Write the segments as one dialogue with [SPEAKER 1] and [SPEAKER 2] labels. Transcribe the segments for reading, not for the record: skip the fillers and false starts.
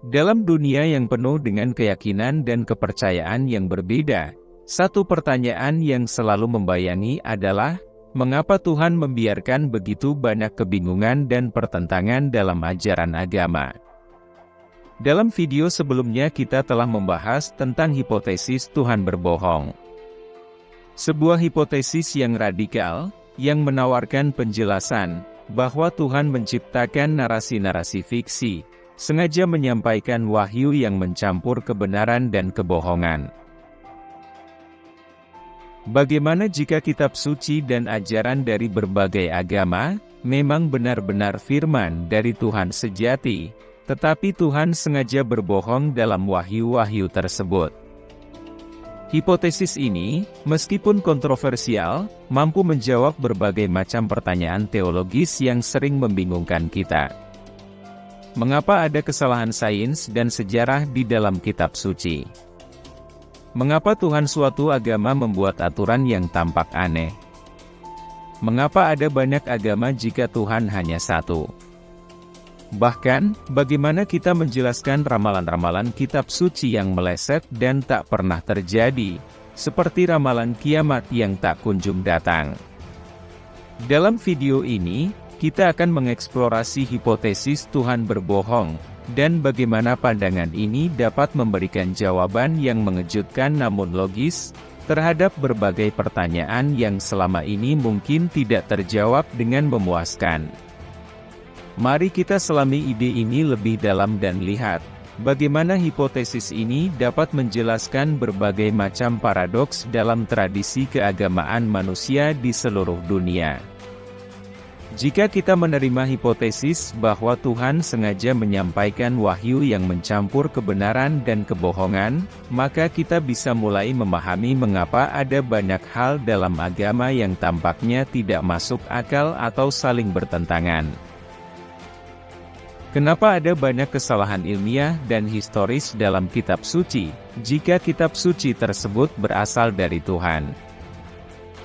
[SPEAKER 1] Dalam dunia yang penuh dengan keyakinan dan kepercayaan yang berbeda, satu pertanyaan yang selalu membayangi adalah, mengapa Tuhan membiarkan begitu banyak kebingungan dan pertentangan dalam ajaran agama? Dalam video sebelumnya kita telah membahas tentang hipotesis Tuhan berbohong. Sebuah hipotesis yang radikal, yang menawarkan penjelasan bahwa Tuhan menciptakan narasi-narasi fiksi, sengaja menyampaikan wahyu yang mencampur kebenaran dan kebohongan. Bagaimana jika kitab suci dan ajaran dari berbagai agama memang benar-benar firman dari Tuhan sejati, tetapi Tuhan sengaja berbohong dalam wahyu-wahyu tersebut? Hipotesis ini, meskipun kontroversial, mampu menjawab berbagai macam pertanyaan teologis yang sering membingungkan kita. Mengapa ada kesalahan sains dan sejarah di dalam kitab suci? Mengapa Tuhan suatu agama membuat aturan yang tampak aneh? Mengapa ada banyak agama jika Tuhan hanya satu? Bahkan, bagaimana kita menjelaskan ramalan-ramalan kitab suci yang meleset dan tak pernah terjadi, seperti ramalan kiamat yang tak kunjung datang? Dalam video ini, kita akan mengeksplorasi hipotesis Tuhan berbohong, dan bagaimana pandangan ini dapat memberikan jawaban yang mengejutkan namun logis, terhadap berbagai pertanyaan yang selama ini mungkin tidak terjawab dengan memuaskan. Mari kita selami ide ini lebih dalam dan lihat, bagaimana hipotesis ini dapat menjelaskan berbagai macam paradoks dalam tradisi keagamaan manusia di seluruh dunia. Jika kita menerima hipotesis bahwa Tuhan sengaja menyampaikan wahyu yang mencampur kebenaran dan kebohongan, maka kita bisa mulai memahami mengapa ada banyak hal dalam agama yang tampaknya tidak masuk akal atau saling bertentangan. Kenapa ada banyak kesalahan ilmiah dan historis dalam kitab suci, jika kitab suci tersebut berasal dari Tuhan?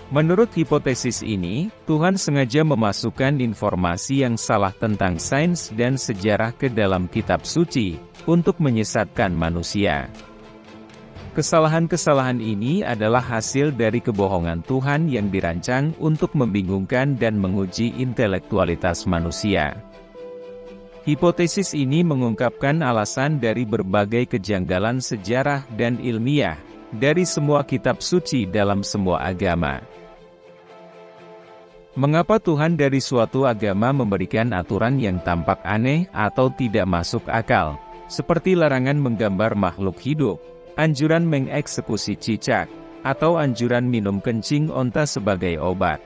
[SPEAKER 1] Menurut hipotesis ini, Tuhan sengaja memasukkan informasi yang salah tentang sains dan sejarah ke dalam kitab suci, untuk menyesatkan manusia. Kesalahan-kesalahan ini adalah hasil dari kebohongan Tuhan yang dirancang untuk membingungkan dan menguji intelektualitas manusia. Hipotesis ini mengungkapkan alasan dari berbagai kejanggalan sejarah dan ilmiah, dari semua kitab suci dalam semua agama. Mengapa Tuhan dari suatu agama memberikan aturan yang tampak aneh atau tidak masuk akal, seperti larangan menggambar makhluk hidup, anjuran mengeksekusi cicak, atau anjuran minum kencing onta sebagai obat?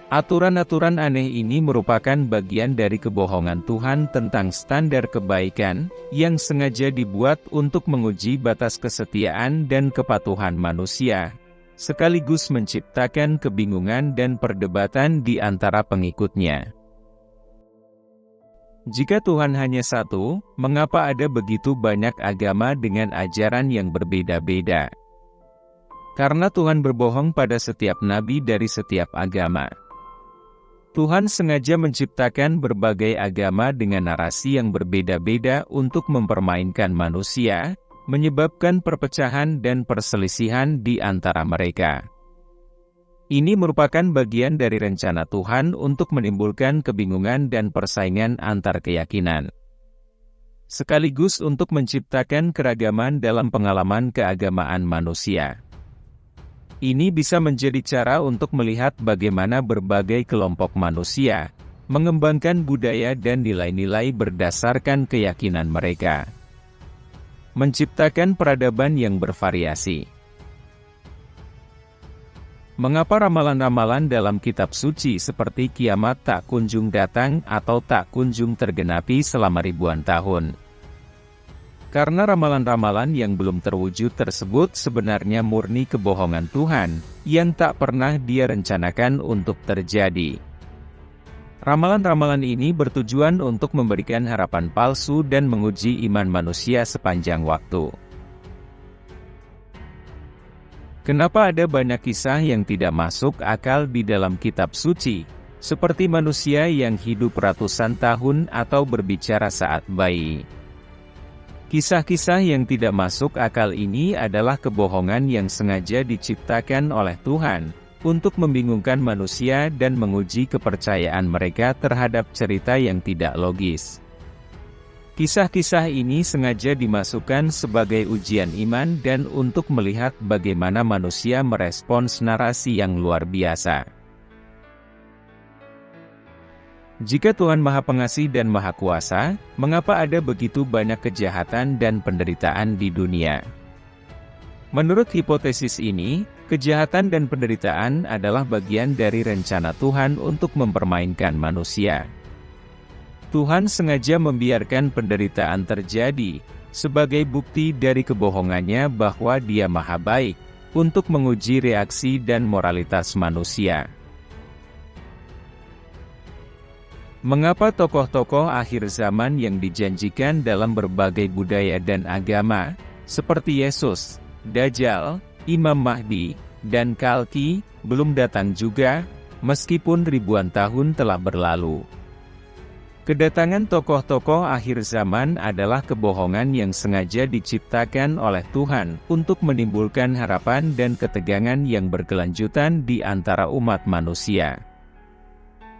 [SPEAKER 1] Aturan-aturan aneh ini merupakan bagian dari kebohongan Tuhan tentang standar kebaikan, yang sengaja dibuat untuk menguji batas kesetiaan dan kepatuhan manusia, sekaligus menciptakan kebingungan dan perdebatan di antara pengikutnya. Jika Tuhan hanya satu, mengapa ada begitu banyak agama dengan ajaran yang berbeda-beda? Karena Tuhan berbohong pada setiap nabi dari setiap agama. Tuhan sengaja menciptakan berbagai agama dengan narasi yang berbeda-beda untuk mempermainkan manusia, menyebabkan perpecahan dan perselisihan di antara mereka. Ini merupakan bagian dari rencana Tuhan untuk menimbulkan kebingungan dan persaingan antar keyakinan, sekaligus untuk menciptakan keragaman dalam pengalaman keagamaan manusia. Ini bisa menjadi cara untuk melihat bagaimana berbagai kelompok manusia mengembangkan budaya dan nilai-nilai berdasarkan keyakinan mereka, menciptakan peradaban yang bervariasi. Mengapa ramalan-ramalan dalam kitab suci seperti kiamat tak kunjung datang atau tak kunjung tergenapi selama ribuan tahun? Karena ramalan-ramalan yang belum terwujud tersebut sebenarnya murni kebohongan Tuhan, yang tak pernah Dia rencanakan untuk terjadi. Ramalan-ramalan ini bertujuan untuk memberikan harapan palsu dan menguji iman manusia sepanjang waktu. Kenapa ada banyak kisah yang tidak masuk akal di dalam kitab suci, seperti manusia yang hidup ratusan tahun atau berbicara saat bayi? Kisah-kisah yang tidak masuk akal ini adalah kebohongan yang sengaja diciptakan oleh Tuhan untuk membingungkan manusia dan menguji kepercayaan mereka terhadap cerita yang tidak logis. Kisah-kisah ini sengaja dimasukkan sebagai ujian iman dan untuk melihat bagaimana manusia merespons narasi yang luar biasa. Jika Tuhan Maha Pengasih dan Maha Kuasa, mengapa ada begitu banyak kejahatan dan penderitaan di dunia? Menurut hipotesis ini, kejahatan dan penderitaan adalah bagian dari rencana Tuhan untuk mempermainkan manusia. Tuhan sengaja membiarkan penderitaan terjadi, sebagai bukti dari kebohongannya bahwa Dia Maha Baik, untuk menguji reaksi dan moralitas manusia. Mengapa tokoh-tokoh akhir zaman yang dijanjikan dalam berbagai budaya dan agama, seperti Yesus, Dajjal, Imam Mahdi, dan Kalki, belum datang juga, meskipun ribuan tahun telah berlalu? Kedatangan tokoh-tokoh akhir zaman adalah kebohongan yang sengaja diciptakan oleh Tuhan untuk menimbulkan harapan dan ketegangan yang berkelanjutan di antara umat manusia.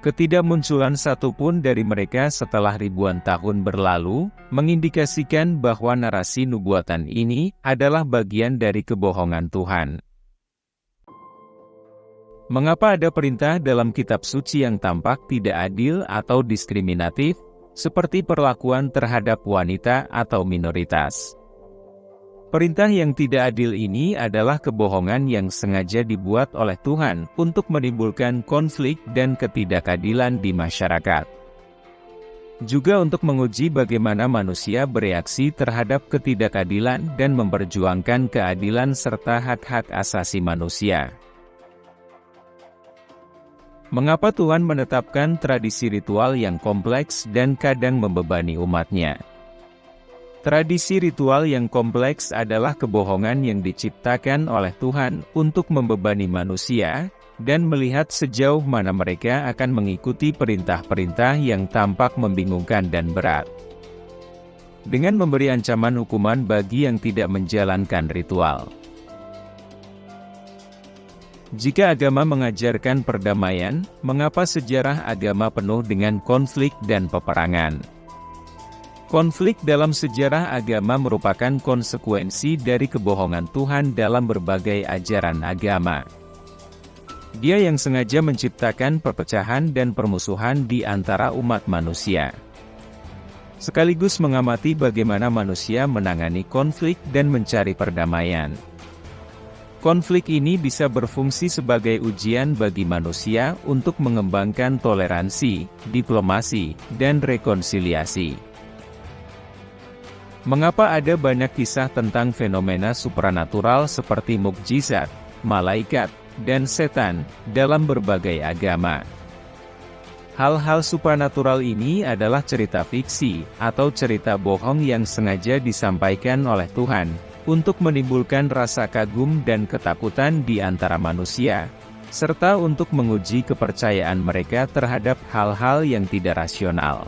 [SPEAKER 1] Ketidakmunculan satupun dari mereka setelah ribuan tahun berlalu, mengindikasikan bahwa narasi nubuatan ini adalah bagian dari kebohongan Tuhan. Mengapa ada perintah dalam kitab suci yang tampak tidak adil atau diskriminatif, seperti perlakuan terhadap wanita atau minoritas? Perintah yang tidak adil ini adalah kebohongan yang sengaja dibuat oleh Tuhan untuk menimbulkan konflik dan ketidakadilan di masyarakat. Juga untuk menguji bagaimana manusia bereaksi terhadap ketidakadilan dan memperjuangkan keadilan serta hak-hak asasi manusia. Mengapa Tuhan menetapkan tradisi ritual yang kompleks dan kadang membebani umatnya? Tradisi ritual yang kompleks adalah kebohongan yang diciptakan oleh Tuhan untuk membebani manusia, dan melihat sejauh mana mereka akan mengikuti perintah-perintah yang tampak membingungkan dan berat. Dengan memberi ancaman hukuman bagi yang tidak menjalankan ritual. Jika agama mengajarkan perdamaian, mengapa sejarah agama penuh dengan konflik dan peperangan? Konflik dalam sejarah agama merupakan konsekuensi dari kebohongan Tuhan dalam berbagai ajaran agama. Dia yang sengaja menciptakan perpecahan dan permusuhan di antara umat manusia. Sekaligus mengamati bagaimana manusia menangani konflik dan mencari perdamaian. Konflik ini bisa berfungsi sebagai ujian bagi manusia untuk mengembangkan toleransi, diplomasi, dan rekonsiliasi. Mengapa ada banyak kisah tentang fenomena supranatural seperti mukjizat, malaikat, dan setan dalam berbagai agama? Hal-hal supranatural ini adalah cerita fiksi atau cerita bohong yang sengaja disampaikan oleh Tuhan untuk menimbulkan rasa kagum dan ketakutan di antara manusia, serta untuk menguji kepercayaan mereka terhadap hal-hal yang tidak rasional.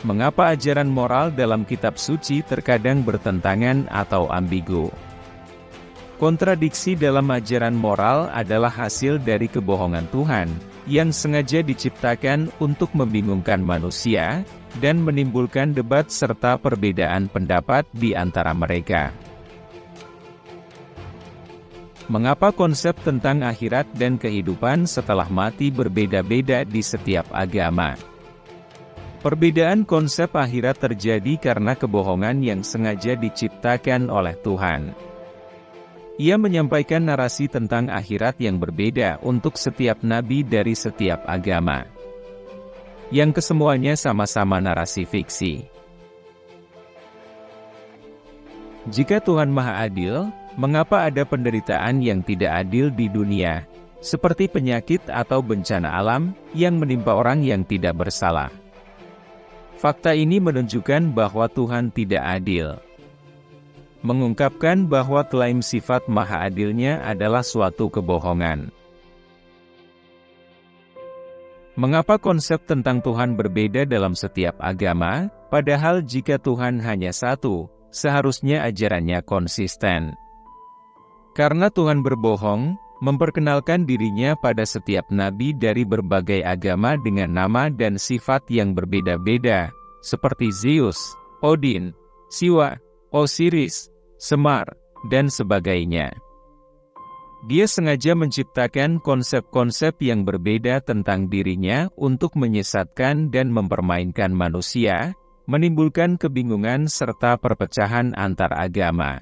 [SPEAKER 1] Mengapa ajaran moral dalam kitab suci terkadang bertentangan atau ambigu? Kontradiksi dalam ajaran moral adalah hasil dari kebohongan Tuhan, yang sengaja diciptakan untuk membingungkan manusia, dan menimbulkan debat serta perbedaan pendapat di antara mereka. Mengapa konsep tentang akhirat dan kehidupan setelah mati berbeda-beda di setiap agama? Perbedaan konsep akhirat terjadi karena kebohongan yang sengaja diciptakan oleh Tuhan. Ia menyampaikan narasi tentang akhirat yang berbeda untuk setiap nabi dari setiap agama, yang kesemuanya sama-sama narasi fiksi. Jika Tuhan Maha Adil, mengapa ada penderitaan yang tidak adil di dunia, seperti penyakit atau bencana alam yang menimpa orang yang tidak bersalah? Fakta ini menunjukkan bahwa Tuhan tidak adil. Mengungkapkan bahwa klaim sifat Maha Adilnya adalah suatu kebohongan. Mengapa konsep tentang Tuhan berbeda dalam setiap agama, padahal jika Tuhan hanya satu, seharusnya ajarannya konsisten? Karena Tuhan berbohong, memperkenalkan dirinya pada setiap nabi dari berbagai agama dengan nama dan sifat yang berbeda-beda, seperti Zeus, Odin, Siwa, Osiris, Semar, dan sebagainya. Dia sengaja menciptakan konsep-konsep yang berbeda tentang dirinya untuk menyesatkan dan mempermainkan manusia, menimbulkan kebingungan serta perpecahan antar agama.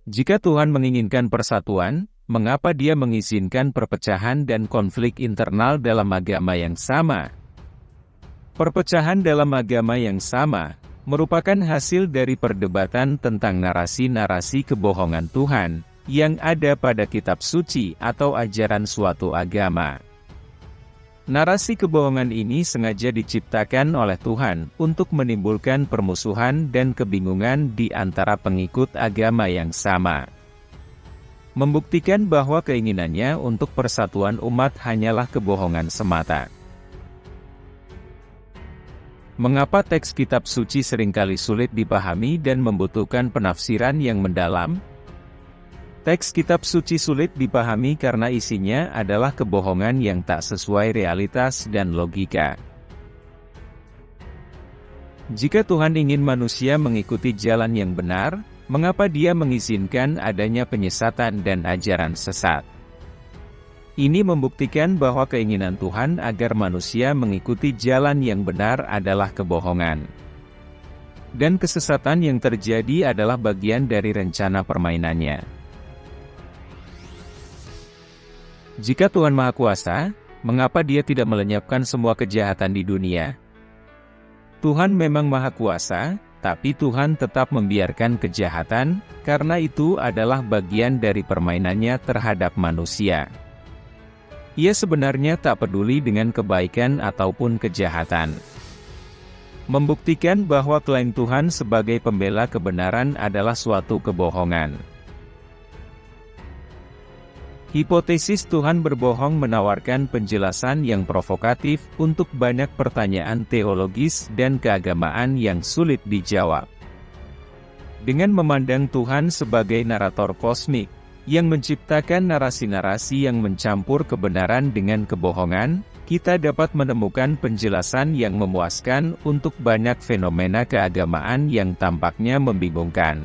[SPEAKER 1] Jika Tuhan menginginkan persatuan, mengapa Dia mengizinkan perpecahan dan konflik internal dalam agama yang sama? Perpecahan dalam agama yang sama merupakan hasil dari perdebatan tentang narasi-narasi kebohongan Tuhan yang ada pada kitab suci atau ajaran suatu agama. Narasi kebohongan ini sengaja diciptakan oleh Tuhan untuk menimbulkan permusuhan dan kebingungan di antara pengikut agama yang sama. Membuktikan bahwa keinginannya untuk persatuan umat hanyalah kebohongan semata. Mengapa teks kitab suci seringkali sulit dipahami dan membutuhkan penafsiran yang mendalam? Teks kitab suci sulit dipahami karena isinya adalah kebohongan yang tak sesuai realitas dan logika. Jika Tuhan ingin manusia mengikuti jalan yang benar, mengapa Dia mengizinkan adanya penyesatan dan ajaran sesat? Ini membuktikan bahwa keinginan Tuhan agar manusia mengikuti jalan yang benar adalah kebohongan. Dan kesesatan yang terjadi adalah bagian dari rencana permainannya. Jika Tuhan Maha Kuasa, mengapa Dia tidak melenyapkan semua kejahatan di dunia? Tuhan memang Maha Kuasa, tapi Tuhan tetap membiarkan kejahatan, karena itu adalah bagian dari permainannya terhadap manusia. Ia sebenarnya tak peduli dengan kebaikan ataupun kejahatan. Membuktikan bahwa klaim Tuhan sebagai pembela kebenaran adalah suatu kebohongan. Hipotesis Tuhan berbohong menawarkan penjelasan yang provokatif untuk banyak pertanyaan teologis dan keagamaan yang sulit dijawab. Dengan memandang Tuhan sebagai narator kosmik, yang menciptakan narasi-narasi yang mencampur kebenaran dengan kebohongan, kita dapat menemukan penjelasan yang memuaskan untuk banyak fenomena keagamaan yang tampaknya membingungkan.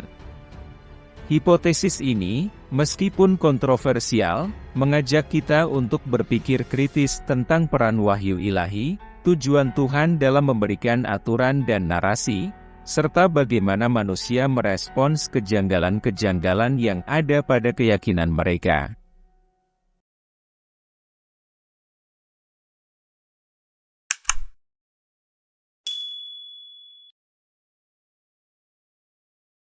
[SPEAKER 1] Hipotesis ini, meskipun kontroversial, mengajak kita untuk berpikir kritis tentang peran wahyu ilahi, tujuan Tuhan dalam memberikan aturan dan narasi, serta bagaimana manusia merespons kejanggalan-kejanggalan yang ada pada keyakinan mereka.